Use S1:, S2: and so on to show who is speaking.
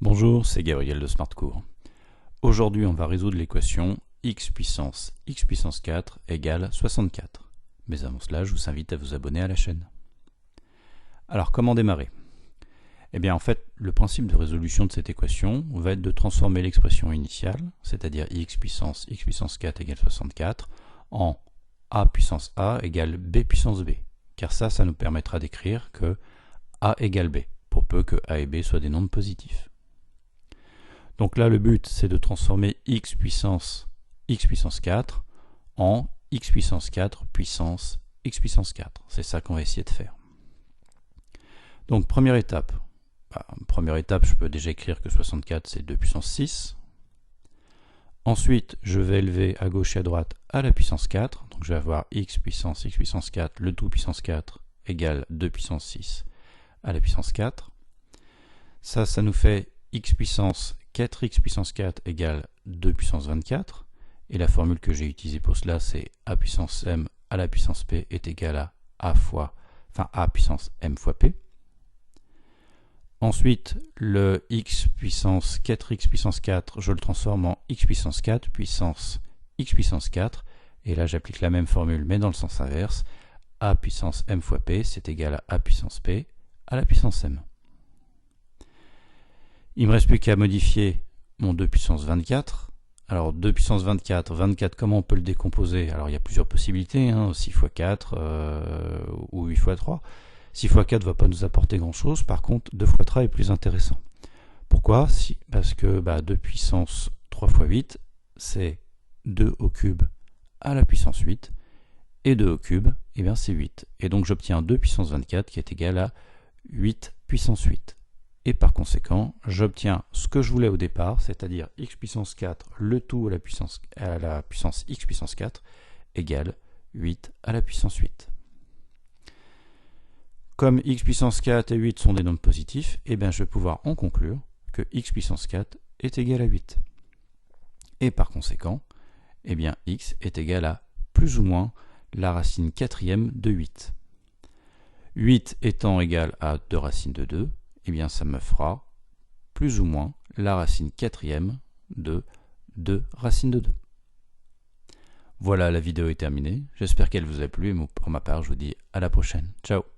S1: Bonjour, c'est Gabriel de SmartCours. Aujourd'hui, on va résoudre l'équation x puissance 4 égale 64. Mais avant cela, je vous invite à vous abonner à la chaîne. Alors, comment démarrer? Eh bien, en fait, le principe de résolution de cette équation va être de transformer l'expression initiale, c'est-à-dire x puissance 4 égale 64, en a puissance a égale b puissance b. Car ça nous permettra d'écrire que a égale b, pour peu que a et b soient des nombres positifs. Donc là, le but, c'est de transformer x puissance 4 en x puissance 4 puissance x puissance 4. C'est ça qu'on va essayer de faire. Donc, première étape, je peux déjà écrire que 64, c'est 2 puissance 6. Ensuite, je vais élever à gauche et à droite à la puissance 4. Donc, je vais avoir x puissance 4, le tout puissance 4, égale 2 puissance 6 à la puissance 4. Ça nous fait x puissance 4x puissance 4 égale 2 puissance 24. Et la formule que j'ai utilisée pour cela, c'est a puissance m à la puissance p est égal à a puissance m fois p. Ensuite, le x puissance 4x puissance 4, je le transforme en x puissance 4 puissance x puissance 4. Et là, j'applique la même formule, mais dans le sens inverse. A puissance m fois p, c'est égal à puissance p à la puissance m. Il ne me reste plus qu'à modifier mon 2 puissance 24. Alors 2 puissance 24, comment on peut le décomposer? Alors il y a plusieurs possibilités, 6 x 4 ou 8 x 3. 6 x 4 ne va pas nous apporter grand chose, par contre 2 x 3 est plus intéressant. Pourquoi? Parce que 2 puissance 3 x 8, c'est 2 au cube à la puissance 8, et 2 au cube, c'est 8. Et donc j'obtiens 2 puissance 24 qui est égal à 8 puissance 8. Et par conséquent, j'obtiens ce que je voulais au départ, c'est-à-dire x puissance 4, le tout à la puissance x puissance 4, égale 8 à la puissance 8. Comme x puissance 4 et 8 sont des nombres positifs, je vais pouvoir en conclure que x puissance 4 est égal à 8. Et par conséquent, x est égal à plus ou moins la racine quatrième de 8. 8 étant égal à 2 racines de 2, ça me fera plus ou moins la racine quatrième de 2 racines de 2. Voilà, la vidéo est terminée. J'espère qu'elle vous a plu et pour ma part, je vous dis à la prochaine. Ciao!